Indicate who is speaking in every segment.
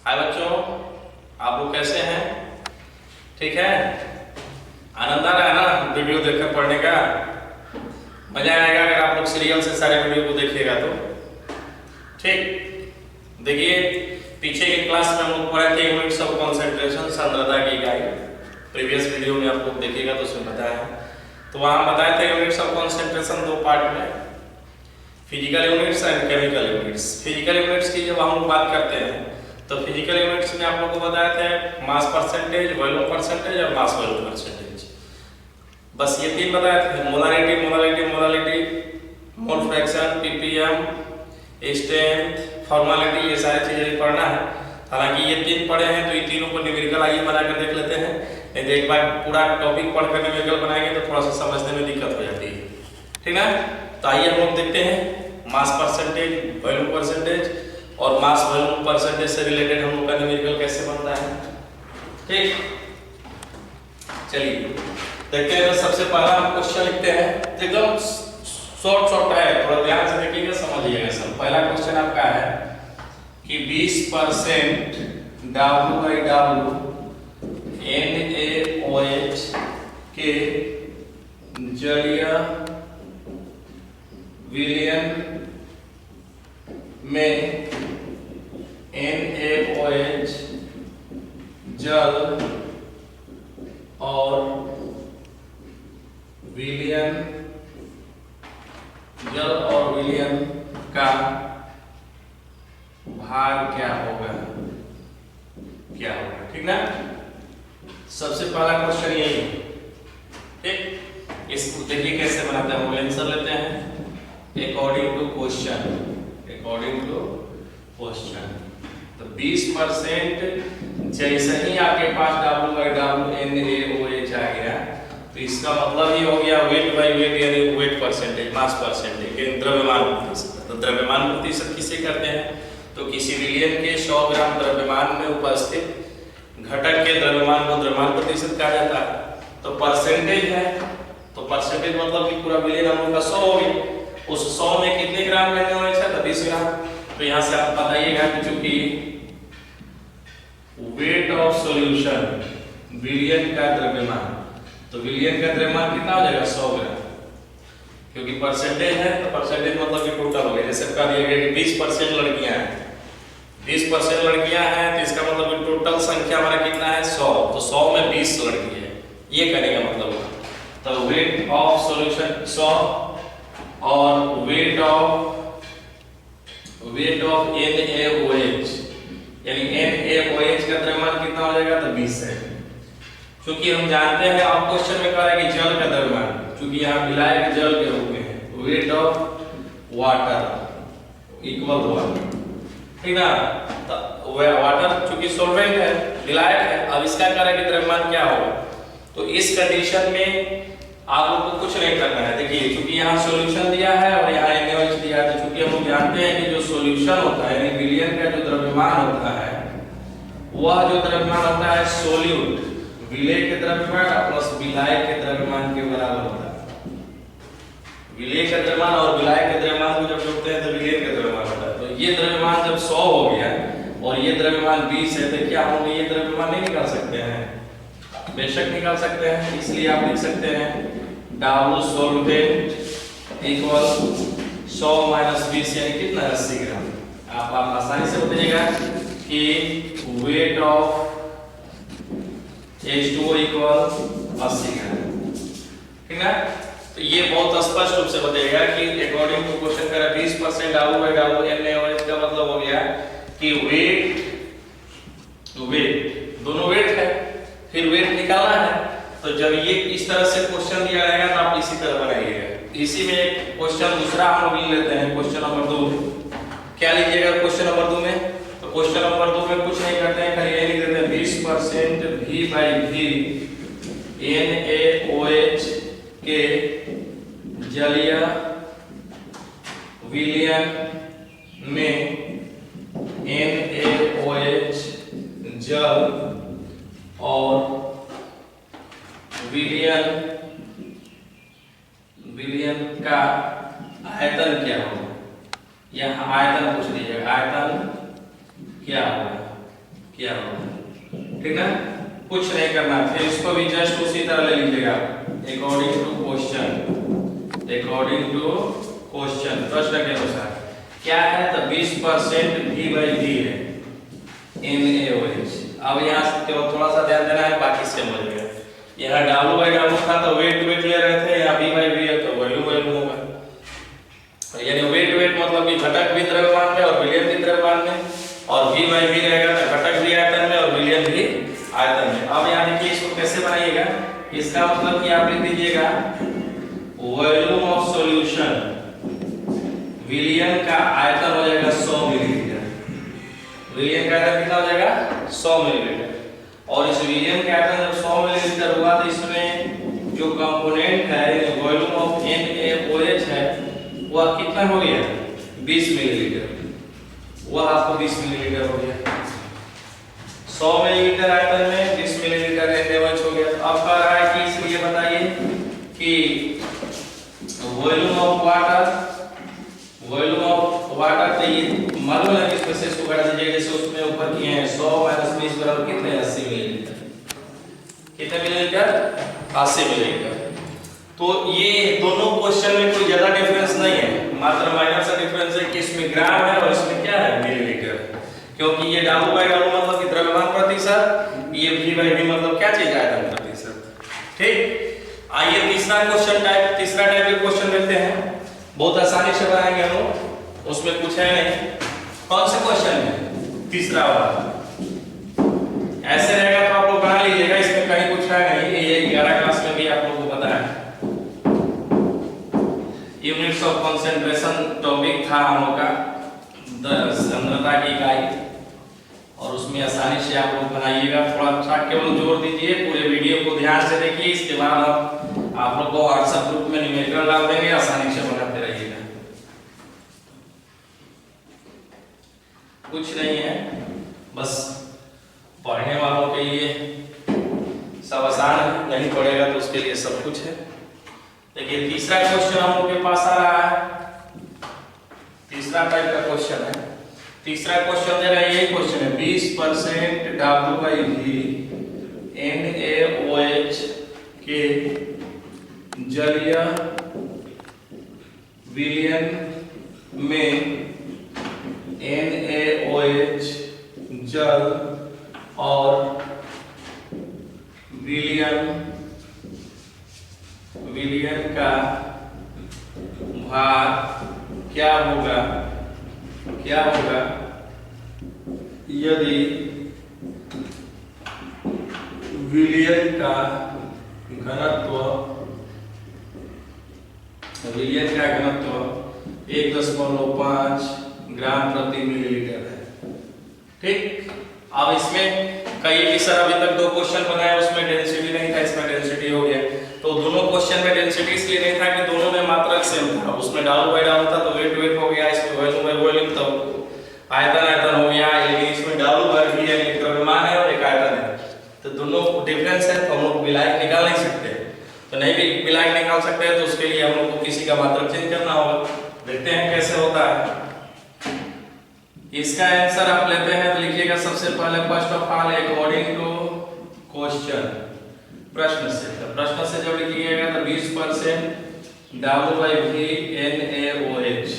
Speaker 1: हाय बच्चों, आप लोग कैसे हैं? ठीक है, आनंद आ रहा है ना वीडियो देखकर पढ़ने का? मजा आएगा अगर आप लोग सीरियल से सारे वीडियो को देखिएगा तो। ठीक, देखिए पीछे के क्लास में हम लोग पढ़े थे यूनिट्स ऑफ कंसंट्रेशन, सांद्रता की इकाई। प्रीवियस वीडियो में आप लोग देखिएगा तो उसमें बताया है। तो वहाँ बताए थे यूनिट्स ऑफ कंसंट्रेशन दो पार्ट में, physical units and chemical units. Physical units की जब हम लोग बात करते हैं तो फिजिकल यूनिट्स में आप लोग को बताया था मास परसेंटेज, वॉल्यूम परसेंटेज और मास वॉल्यूम परसेंटेज। बस ये तीन बताए थे, molarity molarity molarity, mole fraction, ppm, strength, formality, ये सारी चीजें पढ़ना है। हालांकि ये तीन पढ़े हैं तो ये तीनों को न्यूमेरिकल आइए बनाकर देख लेते हैं। नहीं तो एक बार पूरा टॉपिक पढ़कर न्यूमेरिकल बनाएंगे तो थोड़ा सा समझने में दिक्कत हो जाती है, ठीक है। तो आइए हम लोग देखते हैं मास परसेंटेज, वॉल्यूम परसेंटेज और मास वॉल्यूम परसेंटेज से रिलेटेड हम लोग का न्यूमेरिकल कैसे बनता है। ठीक, चलिए देखते हैं। तो सबसे पहला हम क्वेश्चन लिखते हैं, एकदम शॉर्ट है, थोड़ा ध्यान से देखिएगा, समझिएगा सब। पहला क्वेश्चन आपका है कि 20% W/W NaOH के जलीय विलयन में NaOH जल और विलयन का भार क्या होगा, ठीक ना। सबसे पहला क्वेश्चन यही है, ठीक। इसको देखिए कैसे बनाते हैं, हम आंसर लेते हैं अकॉर्डिंग टू क्वेश्चन। तो 20% जैसे ही आपके पास W/W NaOH आ गया तो इसका मतलब ही हो गया वेट बाय वेट, यानी वेट परसेंटेज, मास परसेंटेज, द्रव्यमान प्रतिशत। तो द्रव्यमान प्रतिशत किसे करते हैं? तो किसी विलयन के 100 ग्राम द्रव्यमान में उपस्थित घटक के द्रव्यमान को द्रव्यमान प्रतिशत कहा जाता है। तो परसेंटेज है, तो परसेंटेज मतलब कि पूरा विलयन हम लोग का 100 हो गया। उस 100 में कितने ग्राम लेने होने चाहिए? तो 20 ग्राम। तो यहाँ से आप बताइएगा कि चूंकि वेट ऑफ सॉल्यूशन विलयन का द्रव्यमान, तो विलयन का द्रव्यमान कितना हो जाएगा? 100 ग्राम, क्योंकि परसेंटेज है तो परसेंटेज मतलब कि टोटल हो गया। जैसे कह दिया गया कि 20% लड़कियां हैं, 20% लड़कियां हैं तो इसका मतलब कि टोटल संख्या हमारा कितना है? 100। तो 100 में 20 लड़की है, ये कहने का मतलब हुआ। तो वेट ऑफ सॉल्यूशन 100 और वेट ऑफ NaOH, यानी NaOH का द्रव्यमान कितना हो जाएगा? तो 20 है। क्योंकि हम जानते हैं, आप क्वेश्चन में कह रहा है कि जल का द्रव्यमान, क्योंकि यहाँ विलायक जल के रूप में है, weight of water equal to water, ठीक ना। तो वाटर चूंकि सॉल्वेंट है, विलायक है, अब इसका कह रहा है कि द्रव्यमान क्या होगा। तो इस कंडीशन में आप लोग को कुछ नहीं करना है। देखिए चूंकि यहाँ सॉल्यूशन दिया है और यहाँ NaOH दिया है, तो चूंकि हम लोग जानते हैं कि जो सॉल्यूशन होता है यानी विलयन का जो द्रव्यमान होता है, वह जो द्रव्यमान होता है सोल्यूट विलेय के द्रव्यमान प्लस विलायक के द्रव्यमान के बराबर होता है। विलेय का द्रव्यमान और विलायक के द्रव्यमान को जब जोड़ते हैं तो विलेय का द्रव्यमान होता है। तो ये द्रव्यमान जब 100 हो गया और ये द्रव्यमान 20 है, तो क्या हम ये द्रव्यमान नहीं निकाल सकते हैं? बेशक निकाल सकते हैं। इसलिए आप लिख सकते हैं W सॉल्वेंट इक्वल 100 - 20, यानी कितना? 80 ग्राम। आप आसानी से बताइएगा कि वेट ऑफ H2O इक्वल 80 ग्राम, ठीक है। तो ये बहुत स्पष्ट रूप से बताइएगा कि अकॉर्डिंग टू क्वेश्चन का 20% W/W NaOH का मतलब हो गया कि वेट दोनों वेट है, फिर वेट निकालना है। तो जब ये इस तरह से क्वेश्चन दिया रहेगा तो आप इसी तरह बनाइएगा। इसी में एक क्वेश्चन दूसरा हम लोग लेते हैं, क्वेश्चन नंबर 2। क्या लीजिएगा क्वेश्चन नंबर 2 में? तो क्वेश्चन नंबर 2 में कुछ नहीं करते हैं, खाली ये लिख देते हैं 20% V/V NaOH के जलीय विलयन में NaOH जल और विलयन का आयतन क्या होगा? यहाँ आयतन पूछ लीजिएगा, आयतन क्या होगा? क्या होगा, ठीक ना, कुछ नहीं करना। फिर इसको भी जस्ट उसी तरह ले लीजिएगा, according to question, according to question, प्रश्न के अनुसार क्या है, तो 20% V/V है NaOH। अब यहाँ से थोड़ा सा ध्यान देना है, बाकी समझ गए। यहाँ W/W था तो वेट ले रहे थे, यहाँ V/V है तो वॉल्यूम होगा। यानी वेट मतलब कि घटक भी द्रव्यमान में और विलयन भी द्रव्यमान में, और V/V रहेगा तो घटक भी आयतन में और विलयन भी आयतन में। अब यहाँ देखिए इसको कैसे बनाइएगा, इसका मतलब कि आप लिख दीजिएगा वॉल्यूम ऑफ सॉल्यूशन, विलयन का आयतन हो जाएगा 100 मिलीलीटर, विलयन का आयतन कितना हो जाएगा 100 मिलीलीटर। और इस विलयन का आयतन जब 100 मिलीलीटर हुआ तो इसमें जो कंपोनेंट है वॉल्यूम ऑफ NaOH है वह कितना हो गया 20 मिलीलीटर, वह आपको 20 मिलीलीटर हो गया। 100 मिलीलीटर आयतन में 20 मिलीलीटर NaOH हो गया। अब कह रहा है कि इसलिए बताइए कि volume of water, volume of water तो ये मालूम है किस प्रोसेस को कर दीजिए, जैसे उसमें ऊपर किए हैं 100 - 20 बराबर कितने 80 मिलीलीटर, कितने मिलीलीटर 80 मिलीलीटर। तो ये दोनों क्वेश्चन में कोई ज्यादा डिफरेंस नहीं है, मात्र माइनर सा डिफरेंस है कि इसमें ग्राम है और इसमें क्या है मिलीलीटर, क्योंकि ये W/W मतलब कि द्रव्यमान प्रतिशत, ये V/V मतलब क्या चीज आयतन प्रतिशत। ठीक, आइए तीसरा टाइप के क्वेश्चन देखते हैं, बहुत आसानी से बनाएंगे हम लोग, उसमें कुछ है नहीं। कौन से क्वेश्चन है, तीसरा वाला ऐसे रहेगा तो आप लोग बना लीजिएगा, इसमें कहीं कुछ है नहीं, ये 11 क्लास में भी आप लोगों को पता है। यूनिट्स ऑफ कंसंट्रेशन टॉपिक था हम लोग का, सांद्रता की इकाई, और उसमें आसानी से आप लोग बनाइएगा। थोड़ा सा केवल जोर दीजिए, पूरे वीडियो को ध्यान से देखिए, इसके बाद आप लोग को व्हाट्सएप ग्रुप में न्यूमेरिकल डाल देंगे, आसानी से बनाते रहिएगा। कुछ नहीं है, बस पढ़ने वालों के लिए सब आसान है, नहीं पढ़ेगा तो उसके लिए सब कुछ है। देखिए तीसरा क्वेश्चन हम लोग के पास आ रहा है, तीसरा टाइप का क्वेश्चन है। तीसरा क्वेश्चन दे रहा है, यही क्वेश्चन है 20% W/V NaOH के जलीय विलयन में NaOH जल और विलयन का भार क्या होगा यदि विलयन का घनत्व 1.5 ग्राम प्रति मिलीलीटर है। ठीक, अब इसमें कई भी सर अभी तक 2 क्वेश्चन बनाए, उसमें डेंसिटी नहीं था, इसमें डेंसिटी हो गया। तो दोनों क्वेश्चन में डेंसिटी इसलिए नहीं था कि दोनों में मात्रक सेम था, उसमें W/W था तो वेट हो गया, इसमें वॉल्यूम तो आयतन हो गया, लेकिन इसमें W/V है, एक द्रव्यमान है और एक आयतन है, तो दोनों डिफरेंस है, तो हम लोग विलायक निकाल नहीं सकते। तो नहीं भी विलायक निकाल सकते हैं तो उसके लिए हम लोग को किसी का मात्रक चेंज करना होगा। देखते हैं कैसे होता है। इसका आंसर आप लेते हैं तो लिखिएगा सबसे पहले first of all according to question, प्रश्न से जब लिखिएगा तो 20% W/V NaOH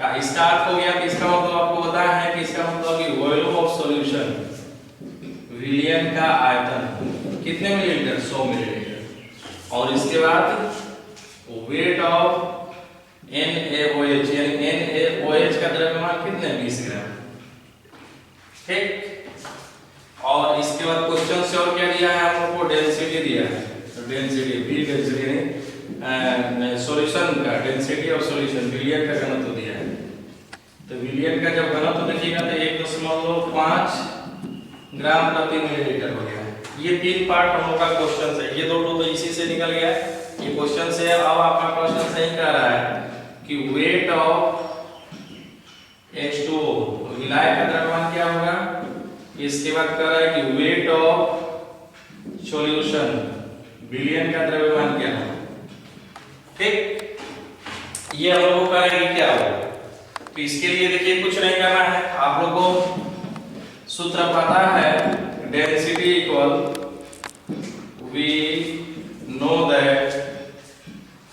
Speaker 1: का स्टार्ट हो गया। तो इसका मतलब आपको बताया है कि इसका मतलब कि वॉल्यूम ऑफ सॉल्यूशन, विलयन का आयतन कितने मिलीलीटर 100 मिलीलीटर, और इसके बाद वेट ऑफ NaOH, यानी NaOH का द्रव्यमान कितने 20 ग्राम। ठीक, और इसके बाद क्वेश्चन से और क्या दिया है हम लोग को, डेंसिटी दिया है। तो डेंसिटी भी डेंसिटी नहीं, सॉल्यूशन का डेंसिटी और सॉल्यूशन विलयन का घनत्व दिया है। तो विलयन का जब घनत्व देखिएगा तो 1.5 ग्राम प्रति मिलीलीटर हो गया। ये 3 पार्ट हम लोग का क्वेश्चन है, ये 2 तो इसी से निकल गया, ये क्वेश्चन से। अब आपका प्रश्न सही कह रहा है कि वेट ऑफ H2O, विलायक का द्रव्यमान क्या होगा। इसके बाद कह रहा है कि वेट ऑफ सॉल्यूशन, विलयन का द्रव्यमान क्या होगा। ठीक, ये हम लोग करेंगे क्या होगा। तो इसके लिए देखिए कुछ नहीं करना है, आप लोगों को सूत्र पता है, density equal, we know that,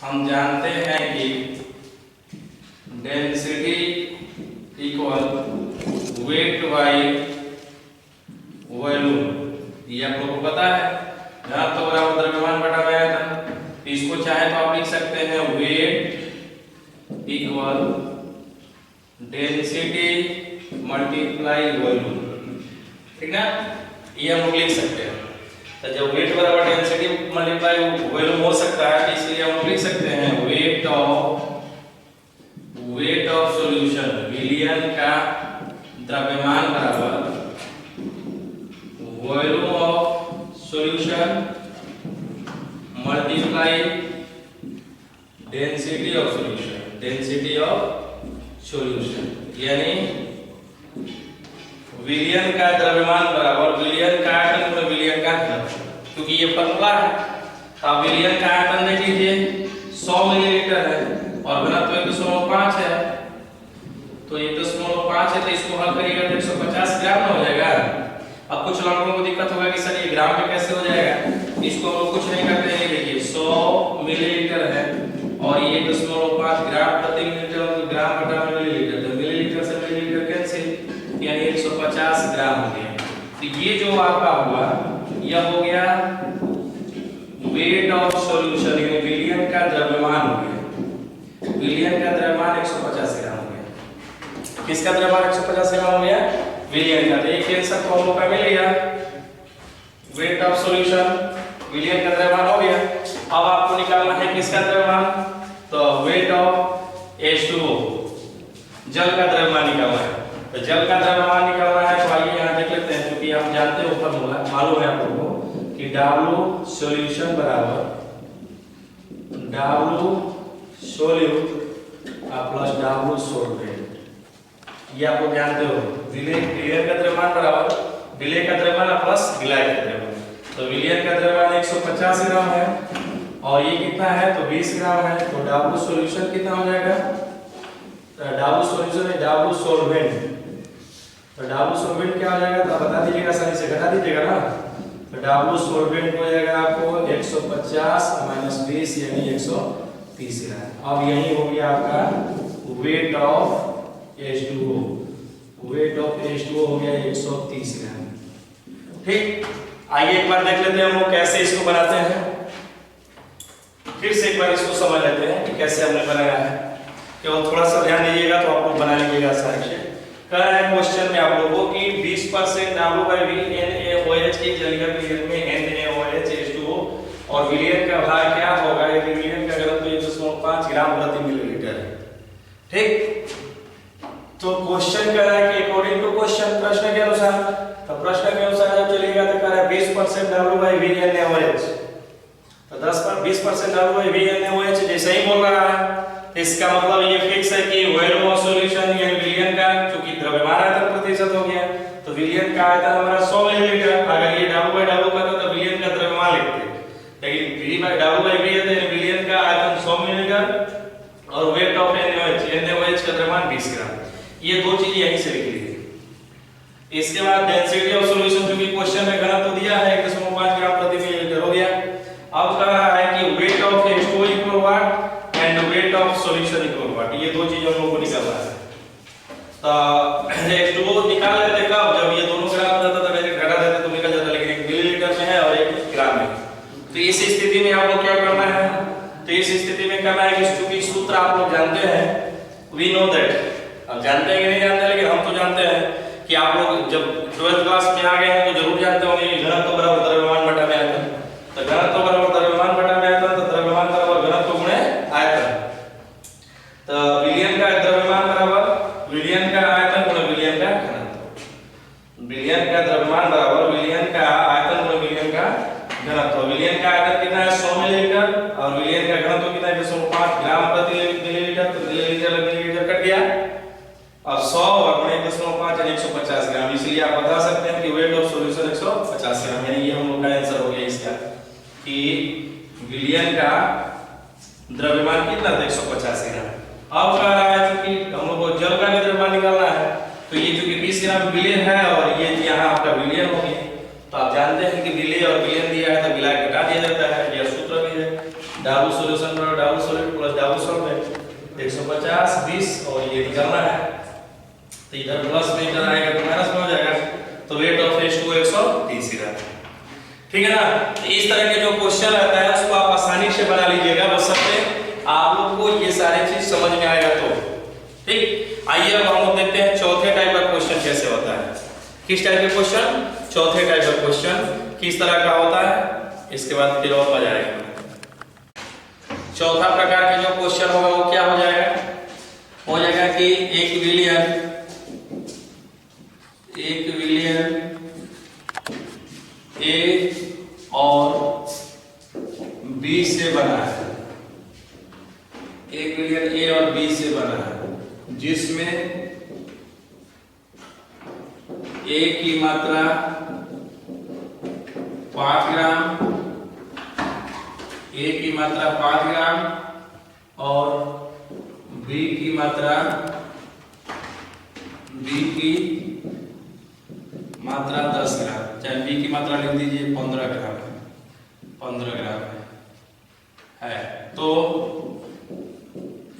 Speaker 1: हम जानते हैं कि density equal weight by volume, ये आप लोगों को पता है। यहाँ तो बराबर द्रव्यमान बटा आयतन, इसको चाहे तो आप लिख सकते हैं weight equal density multiply volume, ठीक ना, ये हम लोग लिख सकते हैं। तो जब वेट बराबर डेंसिटी मल्टीप्लाई वॉल्यूम हो सकता है, इसलिए हम लिख सकते हैं वेट ऑफ सॉल्यूशन, विलयन का द्रव्यमान बराबर volume of solution multiply density of solution, density of solution, यानी विलयन का द्रव्यमान बराबर विलयन का आयतन गुणा विलयन का घनत्व, क्योंकि ये फॉर्मूला है। तो आप विलयन का आयतन देख लीजिए 100 मिलीलीटर है और घनत्व 1.5 है, तो 1.5 है, तो इसको हल करिएगा तो 150 ग्राम में हो जाएगा। अब कुछ लोगों को दिक्कत होगा कि सर ये ग्राम में कैसे हो जाएगा, इसको हम लोग कुछ नहीं करते हैं, देखिए 100 मिलीलीटर है और ये 1.5 ग्राम प्रति मिलीलीटर, ग्राम बटा मिलीलीटर, तो मिलीलीटर से मिलीलीटर कैंसिल, यानी 150 ग्राम हो गया। तो ये जो आपका हुआ, यह हो गया वेट ऑफ सॉल्यूशन, यानी विलयन का द्रव्यमान हो गया, विलयन का द्रव्यमान 150 ग्राम हो गया। किसका द्रव्यमान 150 ग्राम हो गया, विलयन का। तो एक आंसर तो हम लोग का मिल गया, वेट ऑफ सॉल्यूशन, विलयन का द्रव्यमान हो गया। अब आपको निकालना है किसका द्रव्यमान, तो वेट ऑफ H2O, जल का द्रव्यमान निकालना है। तो जल का द्रव्यमान निकालना है, तो आइए यहाँ देख लेते हैं, क्योंकि हम जानते हैं फॉर्मूला मालूम है आप लोगों को कि W सॉल्यूशन बराबर W सोल्यूट प्लस W सोल्वेंट, ये आप लोग जानते हो। विलयन का द्रव्यमान बराबर विलय का द्रव्यमान प्लस विलायक का द्रव्यमान। तो विलयन का द्रव्यमान 150 ग्राम है और ये कितना है, तो 20 ग्राम है, तो W सॉल्यूशन कितना हो जाएगा, W सॉल्यूशन है W सोल्वेंट, तो W सोल्वेंट क्या हो जाएगा, तो बता दीजिएगा, सही से घटा दीजिएगा ना। तो W सोल्वेंट हो जाएगा आपको 150 माइनस 20 यानी 130 ग्राम। अब यही हो गया आपका weight of H2O, weight of H2O हो गया 130 ग्राम। ठीक, आइए एक बार देख लेते हैं हम लोग कैसे इसको बनाते हैं, फिर से एक बार इसको समझ लेते हैं कि कैसे हमने बनाया है। केवल थोड़ा सा ध्यान दीजिएगा तो आप लोग बना लीजिएगा आसानी से। कह रहा है क्वेश्चन में आप लोगों की 20% W/V NaOH की जलीय विलयन में NaOH H2O और विलयन का भार क्या होगा, ये विलयन का घनत्व 1.5 ग्राम प्रति मिलीलीटर है। ठीक, तो क्वेश्चन कह रहा है कि अकॉर्डिंग टू क्वेश्चन, प्रश्न के अनुसार, तो प्रश्न के अनुसार जब चलेगा तो कह रहा है 20% W/V NaOH, तो 20% W/V NaOH जैसे ही बोल रहा है, इसका मतलब ये फिक्स है कि वॉल्यूम ऑफ सॉल्यूशन यानी विलयन का, क्योंकि द्रव्यमान आयतन प्रतिशत हो गया, तो विलयन का आयतन हमारा 100 मिलीलीटर। अगर ये W/W का था तो विलयन का द्रव्यमान लिखते, लेकिन V/W/V है तो विलयन का आयतन 100 मिलीलीटर और वेट ऑफ NaOH का द्रव्यमान 20 ग्राम। ये दो चीज यहीं से लिख लीजिए। इसके बाद डेंसिटी ऑफ सॉल्यूशन, क्योंकि क्वेश्चन में घनत्व दिया है 1.5 ग्राम प्रति मिलीलीटर हो गया। अब कह रहा है कि weight of H2O equal what and weight of solution equal what, ये दो चीज हम लोगों को निकालना है। तो H2O निकाल लेते कब, जब ये दोनों ग्राम हो जाता था, डायरेक्ट घटा देते तो निकल जाता, लेकिन एक मिलीलीटर में है और एक ग्राम में। तो इस स्थिति में आप लोग क्या करना है, तो इस स्थिति में करना है कि चूंकि सूत्र आप लोग जानते हैं, वी नो दैट, अब जानते हैं कि नहीं जानते, लेकिन हम तो जानते हैं कि आप लोग जब 12th क्लास में आ गए हैं तो जरूर जानते होंगे कि घनत्व बराबर द्रव्यमान बटा आयतन। तो घनत्व बराबर द्रव्यमान बटा आयतन, तो द्रव्यमान बराबर घनत्व गुणे आयतन। तो विलयन का द्रव्यमान बराबर विलयन का आयतन गुणे विलयन का घनत्व, विलयन का द्रव्यमान बराबर विलयन का आयतन गुणे विलयन का घनत्व। विलयन का आयतन कितना है, 100 मिलीलीटर और विलयन का घनत्व कितना है, 1.5 ग्राम प्रति मिलीलीटर। तो मिलीलीटर कट गया, अब 100 और 1.5 यानी 150 ग्राम, इसलिए आप बता सकते हैं कि वेट ऑफ सॉल्यूशन 150 ग्राम, यानी ये हम लोग का आंसर हो गया इसका कि विलयन का द्रव्यमान कितना था, 150 ग्राम। अब कह रहा है कि हम लोग को जल का भी द्रव्यमान निकालना है, तो ये जो कि 20 ग्राम बिलियन है और ये यहाँ आपका बिलियन हो गया। तो आप जानते हैं कि बिलियन और बिलियन दिया है तो मिला के घटा दिया जाता है, यह सूत्र भी है। डाबू सॉल्यूशन बराबर Dabu solute plus Dabu solvent 150 20 और ये निकालना है, तो इधर प्लस में इधर आएगा तो माइनस में हो जाएगा, तो वेट ऑफ H2 130 ग्राम। ठीक है ना। तो इस तरह के जो क्वेश्चन रहता है उसको आप आसानी से बना लीजिएगा, बस सबसे आप लोग को ये सारे चीज समझ में आएगा तो ठीक। आइए अब हम लोग देखते हैं चौथे टाइप का क्वेश्चन कैसे होता है। किस टाइप का क्वेश्चन? चौथे टाइप का क्वेश्चन किस तरह का होता है, इसके बाद फिर और मजा आएगा। चौथा प्रकार के जो क्वेश्चन होगा वो क्या हो जाएगा? हो जाएगा कि एक बिलियन ए और बी से बना है, 1 बिलियन ए और बी से बना है, जिसमें ए की मात्रा 5 ग्राम, ए की मात्रा 5 ग्राम और बी की मात्रा 10 ग्राम, चाहे बी की मात्रा लिख दीजिए 15 ग्राम, 15 ग्राम है। तो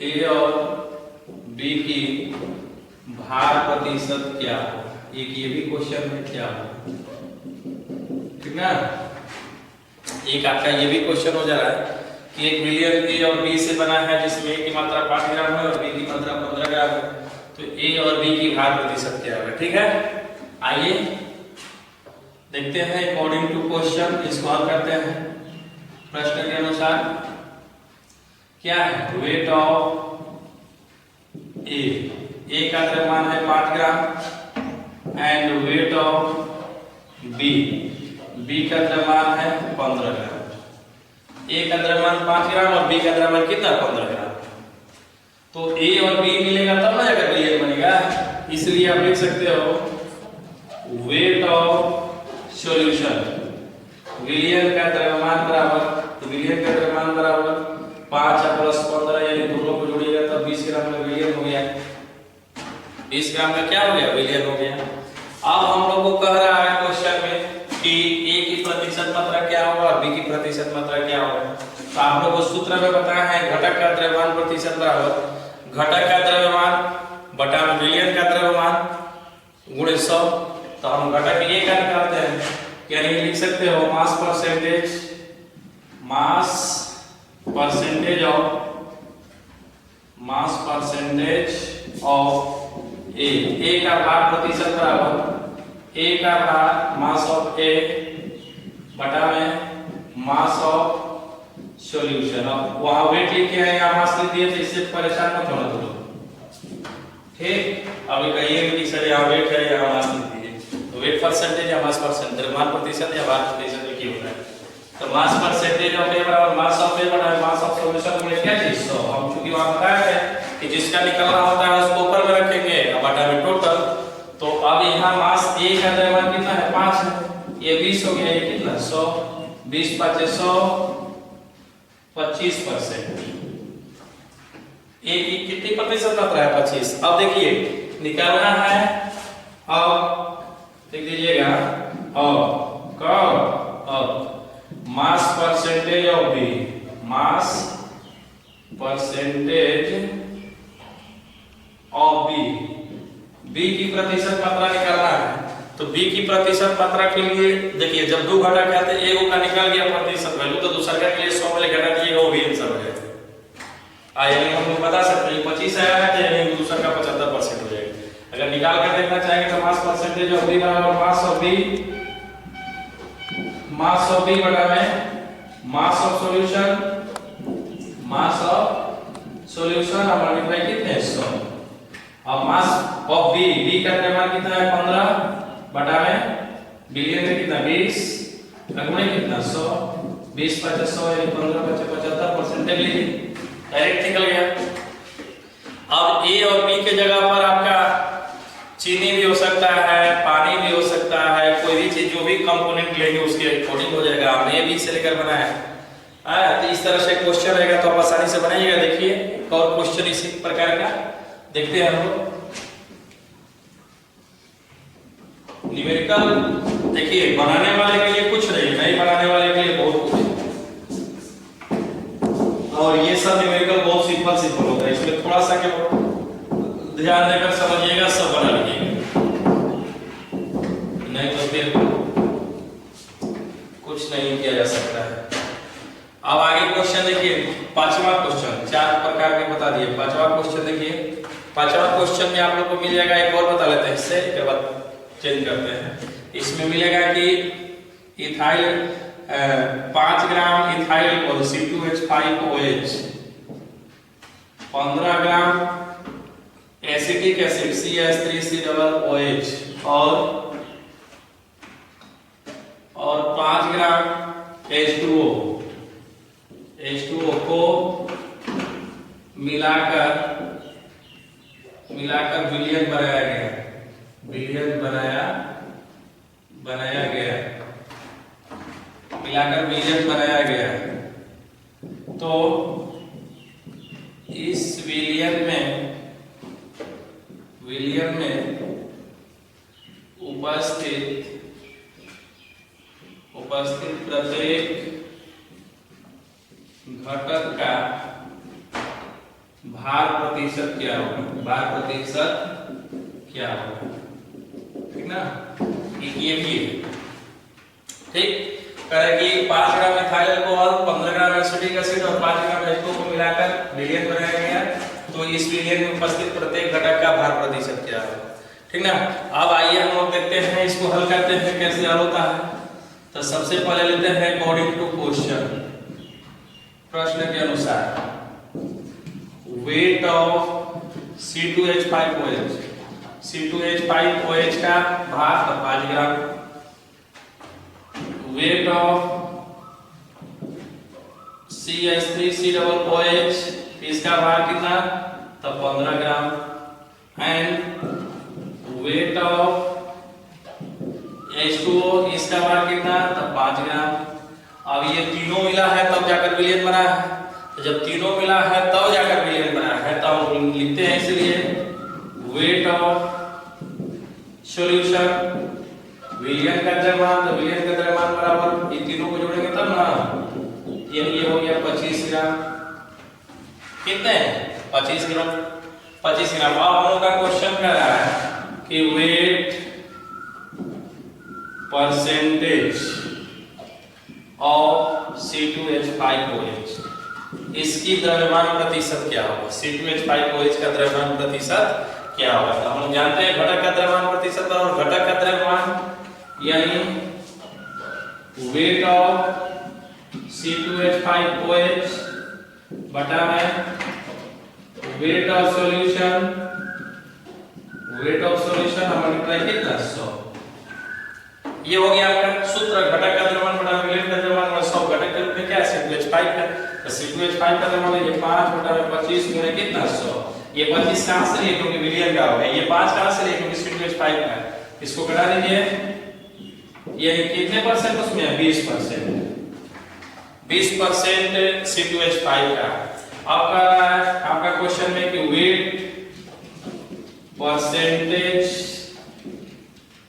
Speaker 1: ए और बी की भार प्रतिशत क्या हो, एक ये भी क्वेश्चन है क्या हो, ठीक ना। एक आपका ये भी क्वेश्चन हो जा रहा है कि 1 बिलियन ए और बी से बना है, जिसमें ए की मात्रा 5 ग्राम है और बी की मात्रा 15 ग्राम है, तो ए और बी की भार प्रतिशत क्या होगा। ठीक है, आइए देखते हैं अकॉर्डिंग टू क्वेश्चन, इसको हल करते हैं। प्रश्न के अनुसार क्या है? वेट ऑफ ए का द्रव्यमान है 5 gram and weight of B का द्रव्यमान है 15 ग्राम। ए का द्रव्यमान 5 ग्राम और बी का द्रव्यमान कितना? 15 ग्राम। तो ए और बी मिलेगा तब ना जाकर बिलियन बनेगा, इसलिए आप लिख सकते हो वेट ऑफ सॉल्यूशन, बिलियन का द्रव्यमान बराबर, तो बिलियन का द्रव्यमान बराबर 5 प्लस 15 यानी दोनों को जोड़िएगा तब 20 ग्राम का बिलियन हो गया, 20 ग्राम का क्या हो गया? बिलियन हो गया। अब हम लोग को कह रहा है क्वेश्चन में कि ए की प्रतिशत मात्रा क्या होगा और बी की प्रतिशत मात्रा क्या होगा। तो आप लोग को सूत्र में बताया है घटक का द्रव्यमान प्रतिशत बराबर घटक का द्रव्यमान बटा बिलियन का द्रव्यमान गुणे 100। तो हम घटक ए का निकालते हैं, यानी लिख सकते हो मास परसेंटेज ऑफ ए का भार प्रतिशत बराबर ए का भार मास ऑफ ए बटा में मास ऑफ सॉल्यूशन। अब वहां वेट लिखे हैं या मास लिख दिए, तो इससे परेशान मत होना तुम लोग, ठीक। अभी कहिए कि सर यहाँ वेट है यहाँ मास लिख दीजिए, तो वेट परसेंटेज या मास परसेंटेज, द्रव्यमान प्रतिशत या भार प्रतिशत में क्या होता है? तो मास परसेंटेज ऑफ ए बराबर मास ऑफ ए बटा मास ऑफ सॉल्यूशन में क्या चीज? तो हम चूंकि वहां बताया है कि जिसका निकलना होता है उसको ऊपर में रखेंगे बटा में टोटल। तो अब यहाँ मास ए का द्रव्यमान कितना है? 5 है, ये 20 हो गया, ये कितना? 100, 20 5 100, 25%। ए की कितनी प्रतिशत मात्रा है? 25। अब देखिए निकालना है, अब लिख दीजिएगा अब mass percentage of B, mass percentage of B की प्रतिशत मात्रा निकालना है। तो बी की प्रतिशत मात्रा के लिए देखिए जब दो घटक आते हैं, एक का निकल गया प्रतिशत वैल्यू, तो दूसरा के लिए 100 वाले घटा दीजिएगा, वो भी आंसर हो जाएगा। यानी हम लोग बता सकते हैं 25 आया है तो यानी दूसरा का 75% हो जाएगा। अगर निकाल कर देखना चाहेंगे तो मास परसेंटेज ऑफ बी बराबर मास ऑफ बी बटा में मास ऑफ सॉल्यूशन और मल्टीप्लाई कितने? 100। अब मास ऑफ बी का द्रव्यमान कितना है? 15 बटा में बिलियन में कितना? 20 गुणे कितना? 100, 20 5 100 यानी 15 5 75% लीजिए, डायरेक्ट निकल गया। अब ए और बी के जगह पर आपका चीनी भी हो सकता है, पानी भी हो सकता है, कोई भी चीज जो भी कंपोनेंट लेंगे उसके अकॉर्डिंग हो जाएगा। हमने ए बी से लेकर बनाया है, तो इस तरह से क्वेश्चन रहेगा तो आप आसानी से बनाइएगा। देखिए एक और क्वेश्चन इसी प्रकार का देखते हैं हम लोग। न्यूमेरिकल देखिए बनाने वाले के लिए कुछ नहीं बनाने वाले के लिए बहुत कुछ है। और ये सब न्यूमेरिकल बहुत सिंपल होता है, इसमें थोड़ा सा क्या ध्यान देकर समझिएगा, सब बना लीजिएगा, नहीं तो फिर कुछ नहीं किया जा सकता है। अब आगे क्वेश्चन देखिए, पांचवा क्वेश्चन, 4 प्रकार के बता दिए। पांचवा क्वेश्चन देखिए, पांचवा क्वेश्चन में आप लोग को मिल जाएगा, एक और बता लेते हैं, इससे के बाद चेंज करते हैं। इसमें मिलेगा कि इथाइल 5 ग्राम इथाइल C2H5OH, 15 ग्राम एसिटिक एसिड CH3COOH और 5 ग्राम H2O को मिलाकर विलयन बनाया गया, मिलाकर विलयन बनाया गया। तो इस विलयन में उपस्थित प्रत्येक घटक का भार प्रतिशत क्या होगा, ठीक ना? ये भी ठीक करेगी। 5 ग्राम इथाइल अल्कोहल, 15 ग्राम एसिटिक एसिड और 5 ग्राम H2O को मिलाकर विलयन बनाया गया। तो इस विलयन में उपस्थित प्रत्येक घटक का भार प्रतिशत क्या होगा, ठीक ना? अब आइए हम लोग देखते हैं, इसको हल करते हैं, कैसे हल होता है। तो सबसे पहले लेते हैं अकॉर्डिंग टू क्वेश्चन, प्रश्न के अनुसार वेट ऑफ C2H5OH का भार 5 ग्राम, वेट ऑफ CH3COOH इसका भार कितना, तो 15 ग्राम, एंड वेट ऑफ H2O इसका भार कितना, तो 5 ग्राम। अब ये तीनों मिला है तब जाकर विलयन बना है, तो जब तीनों मिला है तब जाकर विलयन बना है, तो हम लिखते हैं इसलिए वेट ऑफ सॉल्यूशन, विलयन का द्रव्यमान, तो विलयन का द्रव्यमान बराबर ये तीनों को जोड़ेंगे तब ना, ये हो गया 25 ग्राम। कितने? 25 ग्राम। अब हम लोग का क्वेश्चन कह रहा है कि वेट परसेंटेज ऑफ C2H5OH, इसकी द्रव्यमान प्रतिशत क्या होगा, C2H5OH का द्रव्यमान प्रतिशत क्या होगा। तो हम लोग जानते हैं घटक का द्रव्यमान प्रतिशत और घटक का द्रव्यमान यानी वेट ऑफ C2H5OH बटा में वेट ऑफ सॉल्यूशन हम मल्टीप्लाई कितना 100। ये हो गया आपका सूत्र, घटक का द्रव्यमान बटा विलयन का द्रव्यमान 100। घटक के रूप में क्या है C2H5 का, तो C2H5 का द्रव्यमान ये 5 बटा में 25 गुणे कितना 100। ये 25 कहां से लिए, क्योंकि विलयन का हो गया। ये 5 कहां से लिए, क्योंकि C2H5 का, इसको घटा दीजिए। ये कितने परसेंट उसमें है, 20%। 20% C2H5 का। आपका क्वेश्चन में कि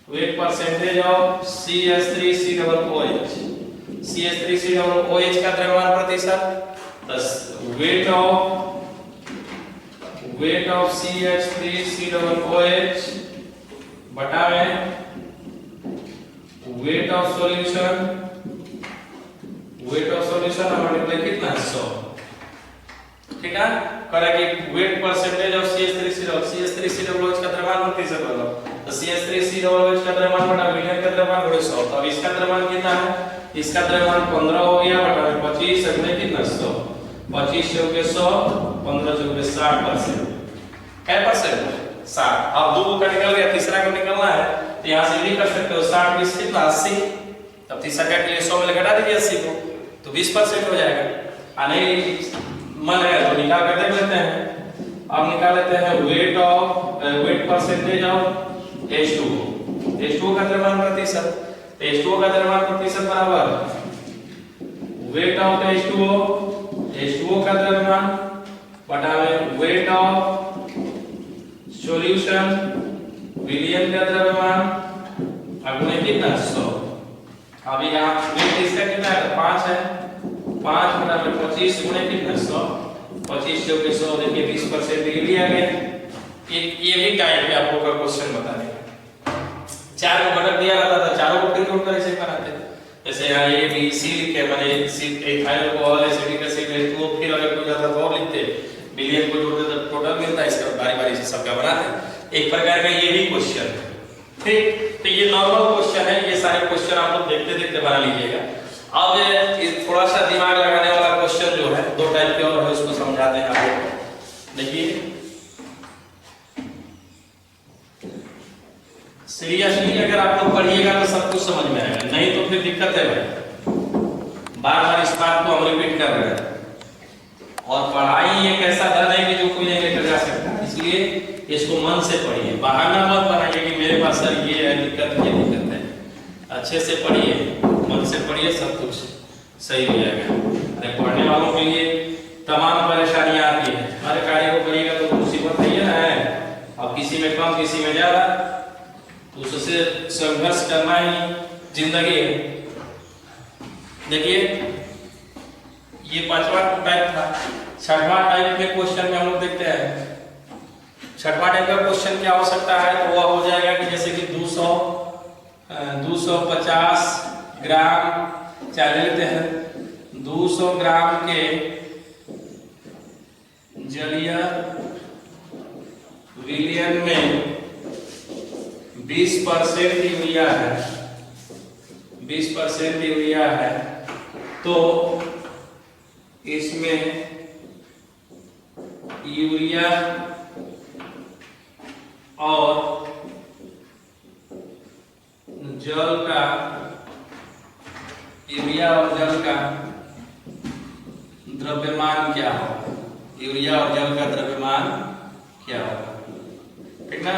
Speaker 1: wait percentage of CH3COOH, CH3COOH का द्रव्यमान प्रतिशत, वेट ऑफ CH3COOH बटा में वेट ऑफ सॉल्यूशन मल्टीप्लाई कितना 100, ठीक है। करेंगे वेट परसेंटेज ऑफ CH3COOH का द्रव्यमान प्रतिशत वाला, तो CH3COOH का द्रव्यमान बटा विलयन का द्रव्यमान गुणे 100। तो अब इसका द्रव्यमान कितना है, इसका द्रव्यमान 15 हो गया बटा 25 गुणे कितना 100, 25 से हो गया 100, 15 से हो गया 60%। क्या परसेंट 60। अब दो का निकल गया, तीसरा को निकलना है, तो यहां से भी कर सकते हो 60 20 कितना 80। तब तीसरा के लिए 100 में घटा दीजिए 80 को, तो 20% हो जाएगा। आने मन है तो निकाल कर देख लेते हैं। अब निकाल लेते हैं वेट परसेंटेज ऑफ H2O का द्रव्यमान प्रतिशत। H2O का द्रव्यमान प्रतिशत बराबर वेट ऑफ H2O का द्रव्यमान बटा में वेट ऑफ सॉल्यूशन विलयन का द्रव्यमान गुणे कितना 100। अभी यहाँ वेट इसका कितना है 5 है, 5 बटा 25 गुणे कितना 100, 25 जो कि 100 देखिए 20% ये लिया गया। ये भी टाइप पे आपको का क्वेश्चन बता देगा। 4 को घटक दिया रहता था, चारों को फिर जोड़ कर ऐसे बनाते, जैसे यहाँ ए बी सी लिखे माने सी इथाइल को और एसिडिक एसिड है, तो फिर अगर कोई जाता तो और लिखते, बिलियन को जोड़ते तो टोटल मिलता है, इसका बारी-बारी से सबका बनाते। एक प्रकार का ये भी क्वेश्चन है, ठीक। तो ये नॉर्मल क्वेश्चन है, ये सारे क्वेश्चन आप लोग देखते देखते बना लीजिएगा। अब थोड़ा सा दिमाग लगाने वाला क्वेश्चन जो है 2 टाइप के और है, उसको समझाते हैं आपको। देखिए सीरियसली अगर आप लोग पढ़िएगा तो सब कुछ समझ में आएगा, नहीं तो फिर दिक्कत है भाई। बार-बार इस बात को हम रिपीट कर रहे हैं, और पढ़ाई एक ऐसा धन है कि जो कोई नहीं लेकर जा सकता, इसलिए इसको मन से पढ़िए, बहाना मत बनाइए कि मेरे पास सर ये है दिक्कत, ये दिक्कत है। अच्छे से पढ़िए, मन से पढ़िए, सब कुछ सही हो जाएगा। अरे पढ़ने वालों के लिए तमाम परेशानियां आती है, हर कार्य को करिएगा तो मुसीबत नहीं है ना, अब किसी में कम किसी में ज्यादा, तो उससे संघर्ष करना ही जिंदगी है। देखिए ये 5वां टाइप था। 6वां टाइप में क्वेश्चन में हम लोग देखते हैं, 6वां टाइप का क्वेश्चन क्या हो सकता है, तो वह हो जाएगा कि जैसे कि 250 ग्राम, चाहे लेते हैं 200 ग्राम के जलीय विलयन में 20% यूरिया है, 20% यूरिया है, तो इसमें यूरिया और जल का, यूरिया और जल का द्रव्यमान क्या होगा, यूरिया और जल का द्रव्यमान क्या होगा, ठीक ना।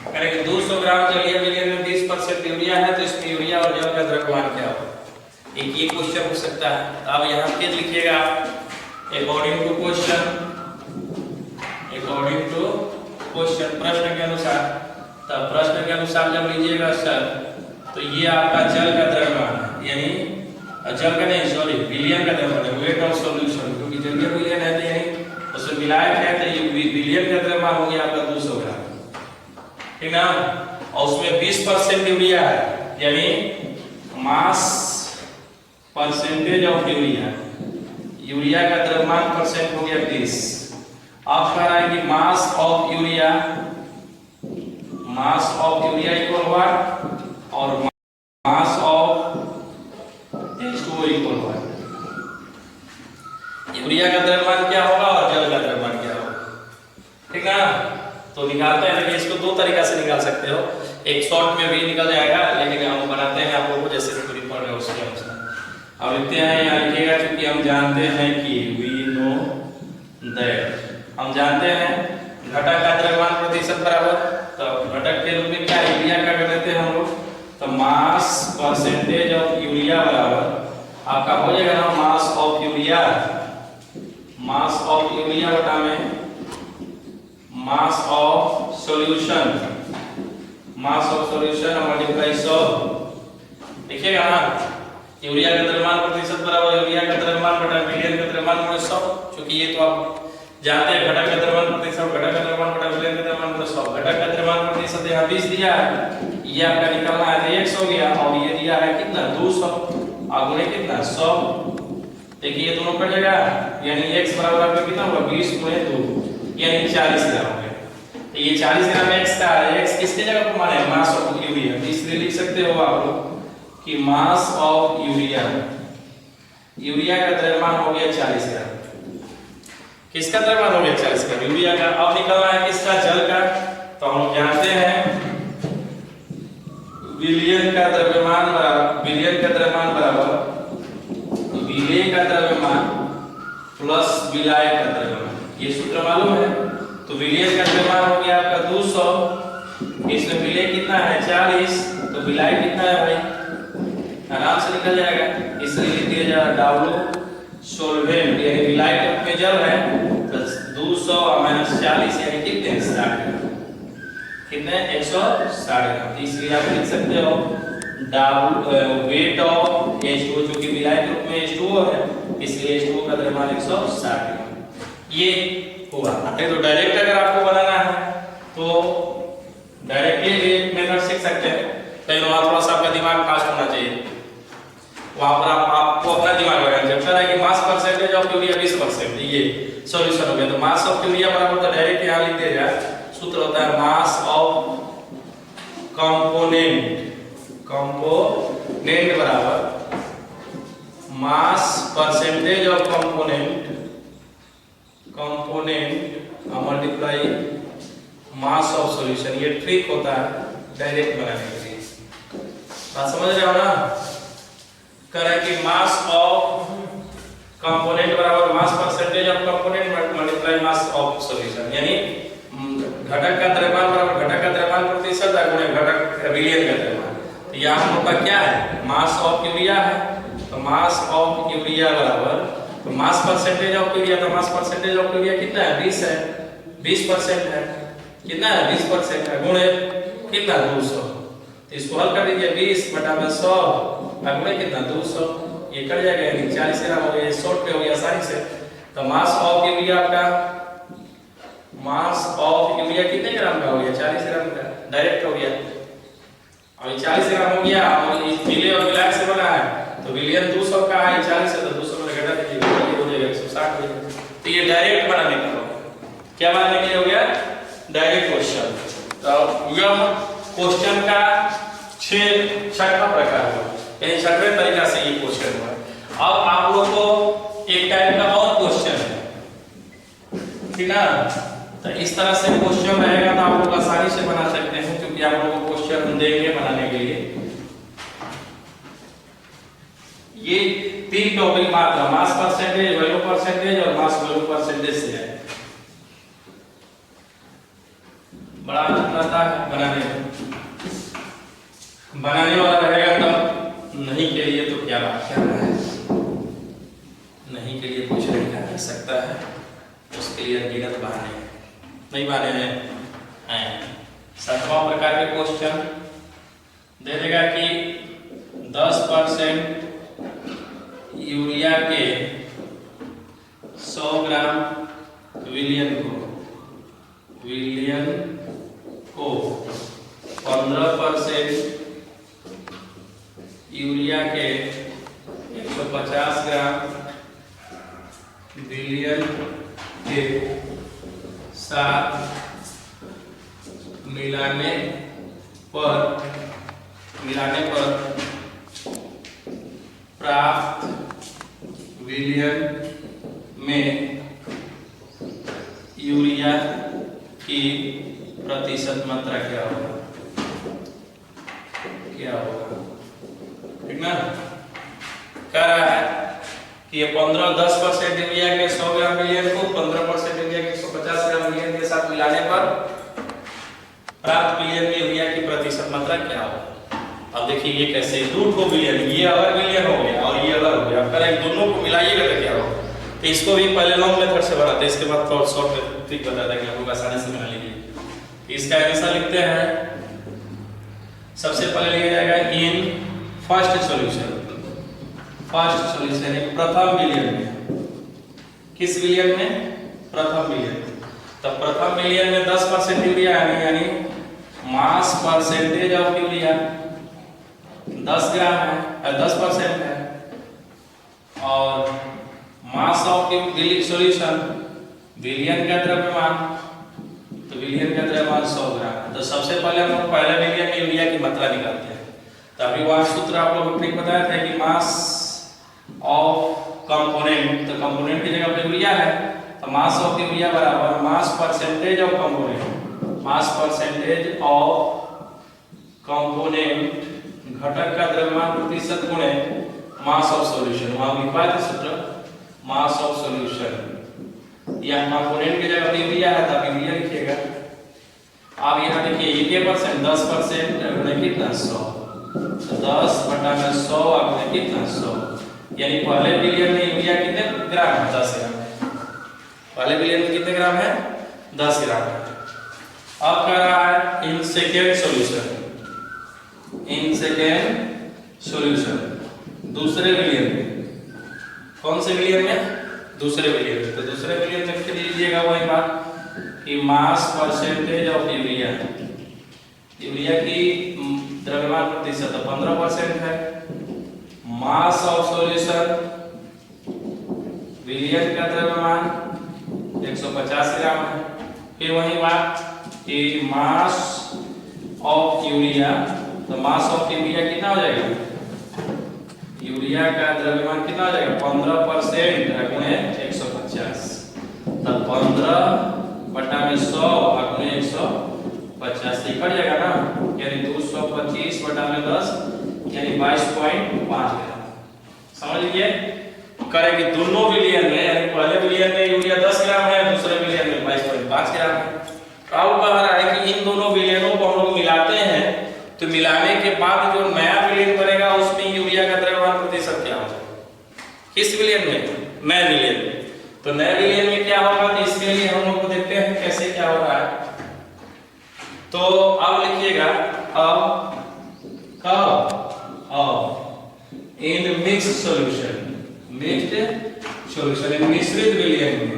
Speaker 1: करेंगे 200 ग्राम जलीय विलयन में 20% यूरिया है, तो इसमें यूरिया और जल का द्रव्यमान क्या होगा, एक ये क्वेश्चन हो सकता है। अब यहाँ पे लिखिएगा according to question, according to question, प्रश्न के अनुसार। तब प्रश्न के अनुसार जब लीजिएगा सर, तो ये आपका जल का द्रव्यमान है, यानी जल का नहीं सॉरी विलयन का द्रव्यमान है, वेट ऑफ सॉल्यूशन, क्योंकि जलीय विलयन है तो यानी उसमें विलायक है, तो ये विलयन का द्रव्यमान हो गया आपका 200 ग्राम, ठीक ना। और उसमें 20% यूरिया है, यानी मास परसेंटेज ऑफ यूरिया, यूरिया का द्रव्यमान परसेंट हो गया 20। अब कह रहा है कि mass of urea, mass of urea equal हुआ और मास ऑफ H2O इक्वल हुआ। यूरिया का द्रव्यमान क्या होगा और जल का द्रव्यमान क्या होगा, ठीक ना। तो निकालते हैं, लेकिन इसको 2 तरीका से निकाल सकते हो, एक शॉर्ट में भी निकल जाएगा, लेकिन हम बनाते हैं आप लोगों को जैसे पूरी पढ़ रहे हो उसके अनुसार। अब लिखते हैं, यहाँ लिखिएगा, क्योंकि हम जानते हैं कि वी नो दैट, हम जानते हैं घटक का द्रव्यमान प्रतिशत बराबर, तो घटक के रूप में क्या यूरिया का कर देते हैं हम लोग, तो मास परसेंटेज ऑफ यूरिया बराबर आपका हो जाएगा ना mass of urea, mass of urea बटा में mass of solution, mass of solution multiply 100। देखिएगा ना, यूरिया का द्रव्यमान प्रतिशत बराबर यूरिया का द्रव्यमान बटा विलयन का द्रव्यमान गुणे 100, क्योंकि ये तो आप जानते हैं घटक का द्रव्यमान प्रतिशत, घटक का द्रव्यमान बटा विलयन का द्रव्यमान गुणे 100। घटक का द्रव्यमान प्रतिशत यहाँ 20 दिया है, ये आपका निकलना है तो 100 हो गया, और ये दिया है कितना 200 और गुणे कितना 100। देखिए ये दोनों कट जाएगा, यानी x बराबर आपका कितना होगा 20 गुणे 2, यानी 40 ग्राम हो गया। तो ये 40 ग्राम x का है, x किसके जगह पर माने मास ऑफ यूरिया, इसलिए लिख सकते हो आप लोग कि मास ऑफ यूरिया, यूरिया का द्रव्यमान हो गया 40 ग्राम। किसका द्रव्यमान हो गया 40 ग्राम, यूरिया का। अब निकलना है किसका, जल का। तो हम लोग जानते हैं विलयन का द्रव्यमान बराबर, विलयन का द्रव्यमान बराबर विलय का द्रव्यमान प्लस विलायक का द्रव्यमान, ये सूत्र मालूम है। तो विलयन का द्रव्यमान हो गया आपका 200, इसमें विलय कितना है 40, तो विलायक कितना है भाई, आराम से निकल जाएगा, इसलिए लिख दिया जाएगा डाब्लो सोल्वेंट, यानी विलायक में जल है, तो 200 - 40 यानी कितने 60। कितने 160 ग्राम। इसलिए आप लिख सकते हो वेट ऑफ H2O, जो कि विलायक रूप में H2O है, इसलिए H2O का द्रव्यमान 160 ग्राम। ये हुआ। तो डायरेक्ट अगर आपको बनाना है तो डायरेक्टली ये मेथड सीख सकते हैं, लेकिन वहाँ थोड़ा सा आपका दिमाग फास्ट होना चाहिए। वहाँ पर आपको अपना दिमाग लगाना चाहिए। चल रहा है कि मास परसेंटेज ऑफ यूरिया 20%, ये सॉल्यूशन हो गया। तो मास ऑफ यूरिया बराबर तो डायरेक्ट यहाँ लिख दिया जाए, सूत्र होता है मास ऑफ कंपोनेंट बराबर मास percentage of component multiply mass of solution. ये ट्रिक होता है डायरेक्ट बनाने के लिए। बात समझ रहे हो ना? कह रहा है कि मास ऑफ कंपोनेंट बराबर मास percentage of component multiply mass of solution, यानी घटक का द्रव्यमान बराबर घटक का द्रव्यमान प्रतिशत गुणे घटक विलयन का द्रव्यमान। तो यहाँ हम लोग का क्या है? मास ऑफ यूरिया है, तो मास ऑफ यूरिया बराबर तो मास परसेंटेज ऑफ यूरिया, तो मास परसेंटेज ऑफ यूरिया कितना है? 20 है, 20% है। कितना है? 20% है, गुणे कितना? 200। तो इसको हल कर दीजिए, 20/100 गुणे कितना? 200। ये कट जाएगा, यानी 40 ग्राम हो गया। शॉर्ट पे हो गया आसानी से। तो मास ऑफ यूरिया आपका मास ऑफ यूरिया कितने ग्राम का हो गया? 40 ग्राम का डायरेक्ट हो गया। अब 40 ग्राम हो गया और इस विलय और विलायक से बना है, तो विलयन 200 का है, 40 से तो 200 में घटा दीजिए, ये हो जाएगा 160 हो जाएगा। तो ये डायरेक्ट बनाने का हो गया। क्या बनाने के लिए हो गया? Direct question. तो यह क्वेश्चन का छठा प्रकार हुआ, यानी छठवें तरीका से ये क्वेश्चन हुआ। अब आप लोग को एक टाइप का और क्वेश्चन है, ठीक ना? तो इस तरह से क्वेश्चन रहेगा तो आप लोग आसानी से बना सकते हैं, क्योंकि आप लोगों को क्वेश्चन देंगे बनाने के लिए। ये 3 टॉपिक मात्र मास परसेंटेज, वैल्यू परसेंटेज और मास वैल्यू परसेंटेज से है। बड़ा आनंद आता है बनाने वाला रहेगा तब, नहीं के लिए तो क्या बात है, नहीं के लिए कुछ नहीं कर सकता है, उसके लिए अनगिनत बहाने नहीं बहाने हैं। 7वां प्रकार के क्वेश्चन दे देगा कि 10% यूरिया के 100 ग्राम विलयन को 15% यूरिया के 150 ग्राम विलयन के साथ मिलाने पर प्राप्त विलयन में यूरिया की प्रतिशत मात्रा क्या होगा? ठीक ना? कह रहा है कि ये 10% यूरिया के 100 ग्राम विलयन को 15% यूरिया के 150 ग्राम विलयन के साथ मिलाने पर प्राप्त विलयन में यूरिया की प्रतिशत मात्रा क्या होगा? अब देखिए ये कैसे, 2 विलयन, ये अलग विलयन हो गया और ये अलग हो गया। अब करें दोनों को मिलाइएगा तो क्या होगा? तो इसको भी पहले लॉन्ग मेथड से बनाते हैं, इसके बाद थोड़ा शॉर्ट में ट्रिक बता देंगे, आप लोग आसानी से बना लीजिए। इसका आंसर लिखते हैं, सबसे पहले लिया जाएगा इन फर्स्ट सॉल्यूशन प्रथम विलयन में। किस विलयन में? प्रथम विलयन। तो प्रथम विलयन में 10% यूरिया है, यानी मास परसेंटेज ऑफ यूरिया 10 ग्राम है, 10% है, और मास ऑफ सॉल्यूशन विलयन का द्रव्यमान, तो विलयन का द्रव्यमान 100 ग्राम है। तो सबसे पहले हम लोग पहले विलयन में यूरिया की मात्रा निकालते हैं। तो अभी वहाँ सूत्र आप लोगों को बताया था कि मास ऑफ कंपोनेंट, तो कंपोनेंट की जगह पे यूरिया है, तो मास ऑफ यूरिया बराबर मास परसेंटेज ऑफ कंपोनेंट घटक का द्रव्यमान प्रतिशत गुणे मास ऑफ सॉल्यूशन। वहां लिखवा थे सूत्र मास ऑफ सॉल्यूशन, या कंपोनेंट की जगह पे यूरिया है तब यूरिया लिखिएगा। अब यहाँ देखिए ये 10% गुणे कितना? 100, तो 10/100 गुणे कितना? 100, यानी पहले विलयन में यूरिया कितने ग्राम है? 10 ग्राम। पहले विलयन में कितने ग्राम है? 10 ग्राम है। अब कह रहा है in second solution, in second solution दूसरे विलियन में। कौन से विलियन में? दूसरे विलियन में। तो दूसरे विलियन में लिख लीजिएगा वही बात कि मास परसेंटेज ऑफ यूरिया, यूरिया की द्रव्यमान प्रतिशत 15% है। मास ऑफ सॉल्यूशन, विलियन का द्रव्यमान 150 ग्राम है। फिर वही बात कि मास ऑफ यूरिया, तो मास ऑफ यूरिया कितना हो जाएगा? यूरिया का द्रव्यमान कितना हो जाएगा? 15% गुणे 150, तब 15/100 गुणे 150 कट जाएगा ना, यानी 225/10 यानी 22.5 ग्राम। समझ लीजिए करे कि दोनों विलियन में, यानी पहले विलियन में यूरिया 10 ग्राम है, दूसरे विलियन में 22.5 ग्राम है। तो अब कह रहा है कि इन दोनों विलियनों को हम लोग मिलाते हैं, तो मिलाने के बाद जो नया विलियन बनेगा उसमें यूरिया का द्रव्यमान प्रतिशत क्या हो जाएगा? किस विलियन में? नए विलियन में। तो नए विलियन में क्या होगा? तो इसके लिए हम लोग को देखते हैं कैसे क्या हो रहा है। तो अब लिखिएगा in mixed solution, mixed solution मिश्रित विलियन में।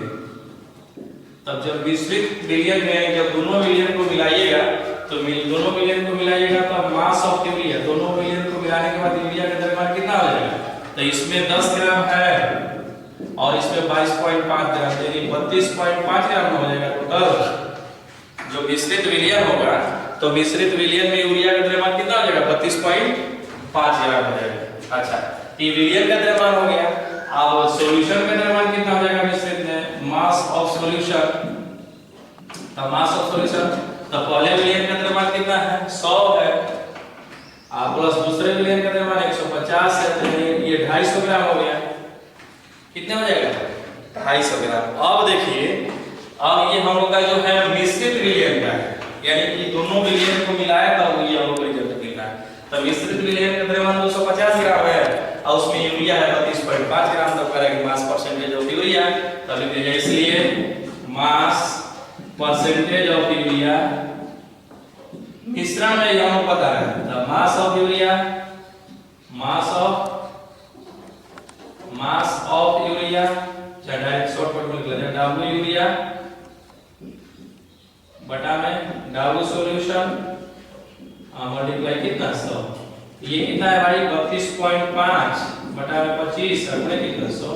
Speaker 1: तब जब मिश्रित विलियन में जब दोनों विलियन को मिलाइएगा, तो दोनों विलियन को मिलाइएगा तो मास ऑफ यूरिया, दोनों विलियन को मिलाने के बाद यूरिया का द्रव्यमान कितना हो जाएगा? तो इसमें 10 ग्राम है और इसमें 22.5 ग्राम, यानी 32.5 ग्राम हो जाएगा टोटल। जो मिश्रित विलियन होगा, तो मिश्रित विलियन में यूरिया का द्रव्यमान कितना हो जाएगा? 32.5 ग्राम हो जाएगा। अच्छा, ये विलियन का द्रव्यमान हो गया। अब सॉल्यूशन का द्रव्यमान कितना हो जाएगा मिश्रित में? मास ऑफ सॉल्यूशन, तो मास ऑफ सॉल्यूशन, तो पहले विलियन का द्रव्यमान कितना है? 100 है, प्लस दूसरे विलियन का द्रव्यमान 150 है, तो ये 250 ग्राम हो गया। कितने हो जाएगा? 250 ग्राम। अब देखिए, अब ये हम लोग का जो है मिश्रित विलियन का है, यानी कि दोनों विलियन को मिलाया था वो ये हम लोग रिजल्ट मिला है। तो मिश्रित विलियन का द्रव्यमान 250 ग्राम है और उसमें यूरिया है 32.5 ग्राम। तो करेंगे मास परसेंटेज ऑफ यूरिया, तो लिख दीजिए इसलिए मास परसेंटेज ऑफ यूरिया मिश्रण में ये हमको पता है। तो mass of urea, mass of urea, चाहे डायरेक्ट शॉर्टकट में लिख लेते हैं W यूरिया बटा में W सॉल्यूशन मल्टीप्लाई कितना 100। ये कितना है भाई? 32.5 बटा में 25 गुणे कितना 100।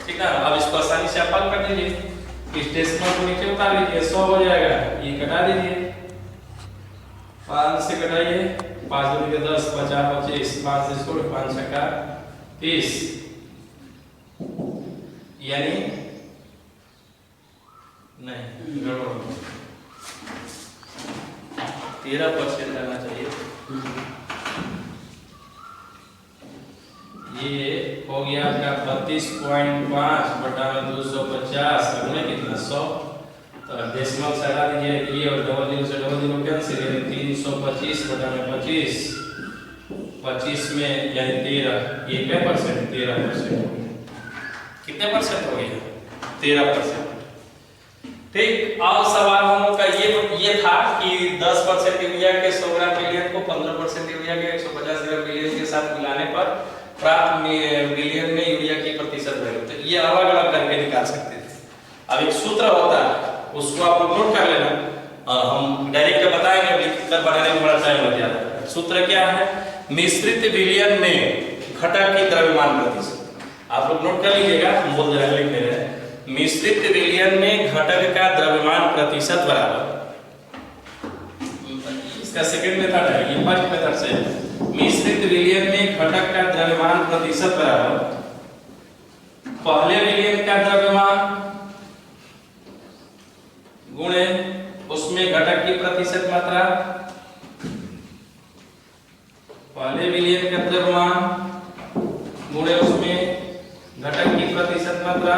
Speaker 1: ठीक है, अब इसको आसानी से आप हल कर दीजिए। इस डेसिमल को नीचे उतार लीजिए, 100 हो जाएगा। ये कटा दीजिए, 5 से कटाइए, 5 दूनी के 10, 50 25, 5 से इसको 5 छक्का 30, यानी नहीं गड़बड़ 13% आना चाहिए। ये हो गया आपका 32.5 बटा में 250 गुणे कितना 100। तो डेसिमल से हटा दीजिए, ये और डबल जीरो से डबल जीरो कैंसिल, यानी 325 बटा में 25, 25 में यानी 13, ये क्या परसेंट? 13%। कितने परसेंट हो गया? 13%। ठीक, अब सवाल हम लोग का ये था कि 10% यूरिया के 100 ग्राम विलियन को 15% यूरिया के 150 ग्राम विलियन के साथ मिलाने पर प्राप्त विलियन में यूरिया की प्रतिशत वैल्यू। तो ये अलग अलग करके निकाल सकते थे। अब एक सूत्र होता है, उसको आप लोग नोट कर लेना, हम डायरेक्ट बताएंगे, लिखकर बनाने में बड़ा टाइम लग जाता है। सूत्र क्या है? मिश्रित विलियन में घटक की द्रव्यमान प्रतिशत। आप लोग नोट कर लीजिएगा, हम बोल रहे हैं, लिख ले रहे हैं। मिश्रित विलियन में घटक का द्रव्यमान प्रतिशत बराबर, इसका सेकंड मेथड है, ये फर्स्ट मेथड से। मिश्रित विलियन में घटक का द्रव्यमान प्रतिशत बराबर पहले विलियन का द्रव्यमान गुणे उसमें घटक की प्रतिशत मात्रा, पहले विलियन का द्रव्यमान गुणे उसमें घटक की प्रतिशत मात्रा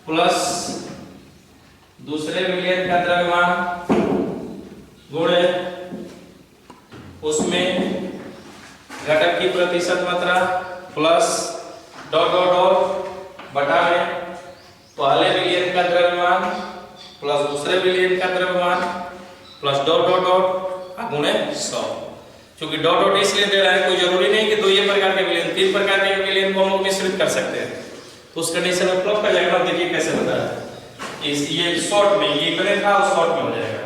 Speaker 1: प्लस दूसरे विलियन का द्रव्यमान गुणे उसमें घटक की प्रतिशत मात्रा प्लस डॉट डॉट डॉट बटा में पहले विलियन का द्रव्यमान प्लस दूसरे विलयन का द्रव्यमान प्लस डॉट डॉट डॉट गुणे 100। क्योंकि डॉट डॉट इसलिए दे रहा है, कोई जरूरी नहीं कि दो ये प्रकार के विलयन, 3 प्रकार के विलयन को हम लोग मिश्रित कर सकते हैं। तो उस कंडीशन में फ्लप का जाएगा। देखिए कैसे होता है, इस ये शॉर्ट में ये इतने था और शॉर्ट में हो जाएगा।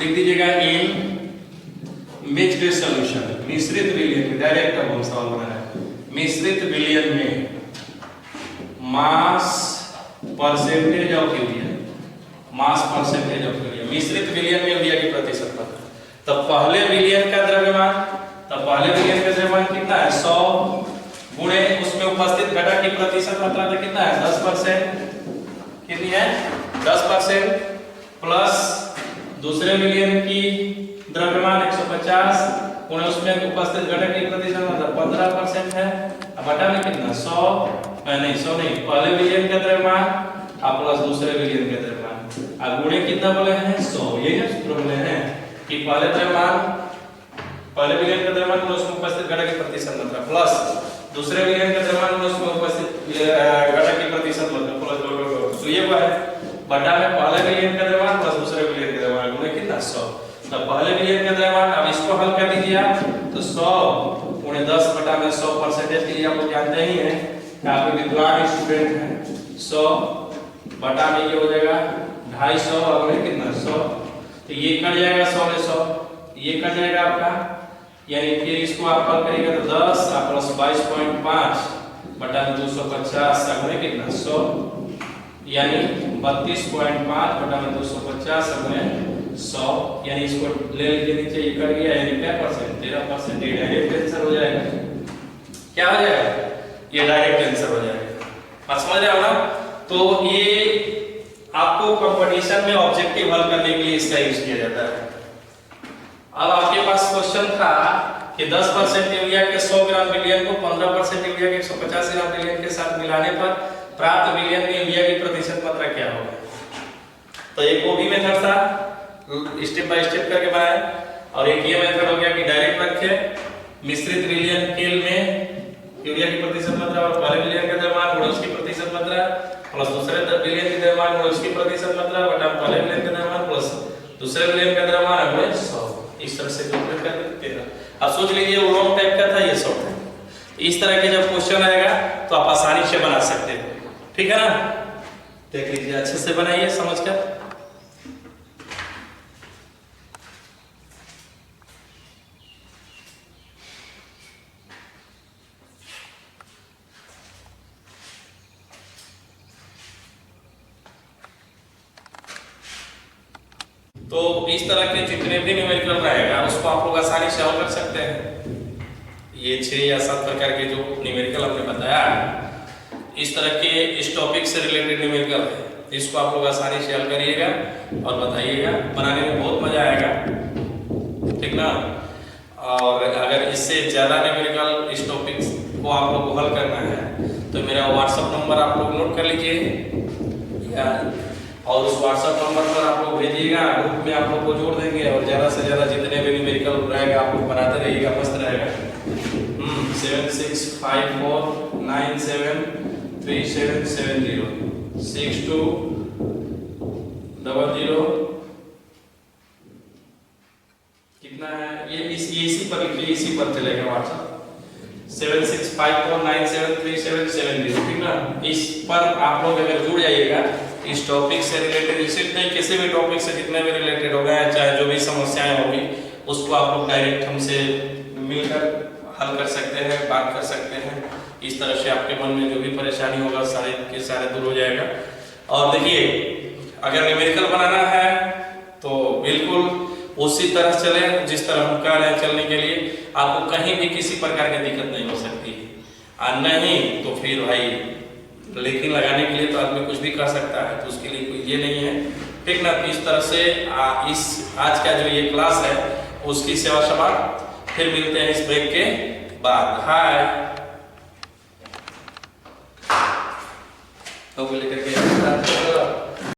Speaker 1: लिख दीजिएगा इन मिक्स्ड सॉल्यूशन, मिश्रित विलयन, डायरेक्ट अब हम सवाल बना रहे हैं। मिश्रित विलयन में मास percentage of urea, mass percentage of urea, मिश्रित विलयन में यूरिया की प्रतिशत मात्रा। तब पहले विलयन का द्रव्यमान, कितना है 100 गुणे उसमें उपस्थित घटक की प्रतिशत मात्रा तो कितना है 10%, कितनी है 10%, प्लस दूसरे विलयन की द्रव्यमान 150 गुणे उसमें उपस्थित घटक की प्रतिशत मात्रा 15% है। अब बटा में कितना 100 नहीं, पहले विलयन का द्रव्यमान और प्लस दूसरे विलयन का द्रव्यमान, अब गुणे कितना बोले हैं 100। ये सूत्र बोले हैं कि पहले विलयन का द्रव्यमान में उसमें उपस्थित घटक की प्रतिशत मात्रा प्लस दूसरे विलयन का द्रव्यमान में उसमें उपस्थित घटक की प्रतिशत मात्रा प्लस तो ये हुआ है बटा में पहले विलयन का द्रव्यमान प्लस दूसरे विलयन का द्रव्यमान गुणे कितना 100। तब पहले विलयन का द्रव्यमान, अब इसको हल कर दीजिए आप, तो 100 गुणे 10 बटा में 100 परसेंटेज के लिए आप लोग जानते ही हैं, काफी विद्वान स्टूडेंट हैं। 100 बटा में ये हो जाएगा 250 और गुणे कितना 100, तो ये कट जाएगा 100 में 100, ये कट जाएगा आपका, यानी फिर इसको आप हल करेंगे तो 10 प्लस 22.5 बटा 250 गुणे कितना 100, यानी 32.5 बटा 250 गुणे 100, यानी इसको ले लीजिए नीचे, ये कट गया, यानी क्या परसेंट 13%। ये डायरेक्ट आंसर हो जाएगा। क्या हो जाएगा, ये डायरेक्ट आंसर हो जाएगा। आप समझ रहे हो ना। तो ये आपको कंपटीशन में ऑब्जेक्टिव हल करने के लिए इसका यूज किया जाता है। अब आपके पास क्वेश्चन था कि 10% यूरिया के 100 ग्राम विलयन को 15% यूरिया के 150 ग्राम विलयन के साथ मिलाने पर प्राप्त विलयन में यूरिया की प्रतिशत मात्रा क्या होगी। तो एक वो भी मेथड था, स्टेप बाय स्टेप करके बनाया, और एक ये मेथड हो गया कि डायरेक्ट रखे मिश्रित विलयन केल में यूरिया की प्रतिशत मात्रा और पहले विलयन का द्रव्यमान गुणे उसकी प्रतिशत मात्रा प्लस दूसरे विलयन के द्रव्यमान गुणे उसकी प्रतिशत मात्रा बटा पहले विलयन का द्रव्यमान प्लस दूसरे विलयन का द्रव्यमान गुणे 100। इस तरह से कैलकुलेट कर देते हैं। अब सोच लीजिए वो लॉन्ग टाइप का था, ये शॉर्ट है। इस तरह के जब क्वेश्चन आएगा तो आप आसानी से बना सकते हैं, ठीक है ना। देख लीजिए, अच्छे से बनाइए समझकर। तो इस तरह के जितने भी न्यूमेरिकल रहेगा उसको आप लोग आसानी से हल कर सकते हैं। ये 6 या 7 प्रकार के जो न्यूमेरिकल हमने बताया, इस तरह के इस टॉपिक से रिलेटेड न्यूमेरिकल है, इसको आप लोग आसानी से हल करिएगा और बताइएगा, बनाने में बहुत मजा आएगा, ठीक ना। और अगर इससे ज़्यादा न्यूमेरिकल इस टॉपिक को आप लोग को हल करना है तो मेरा व्हाट्सएप नंबर आप लोग नोट कर लीजिए, और उस व्हाट्सएप नंबर पर आप लोग भेजिएगा, ग्रुप में आप लोग को जोड़ देंगे, और ज़्यादा से ज़्यादा जितने भी न्यूमेरिकल रहेगा आप लोग बनाते रहिएगा, मस्त रहेगा। 7654973770 6200 कितना है ये, इसी पर लिखिए, इसी पर चलेगा व्हाट्सएप 7654973770, ठीक ना। इस पर आप लोग अगर जुड़ जाइएगा, इस टॉपिक से रिलेटेड, सिर्फ नहीं किसी भी टॉपिक से जितने भी रिलेटेड हो गए, चाहे जो भी समस्याएं होगी उसको आप लोग डायरेक्ट हमसे मिलकर हल कर सकते हैं, बात कर सकते हैं। इस तरह से आपके मन में जो भी परेशानी होगा सारे के सारे दूर हो जाएगा। और देखिए, अगर न्यूमेरिकल बनाना है तो बिल्कुल उसी तरह चले जिस तरह हम कह रहे हैं चलने के लिए, आपको कहीं भी किसी प्रकार की दिक्कत नहीं हो सकती, और नहीं तो फिर भाई लेकिन लगाने के लिए तो आदमी कुछ भी कर सकता है, तो उसके लिए कोई ये नहीं है, ठीक ना। इस तरह से इस आज का जो ये क्लास है उसकी सेवा समाप्त, फिर मिलते हैं इस ब्रेक के बाद। हाय तो लेकर के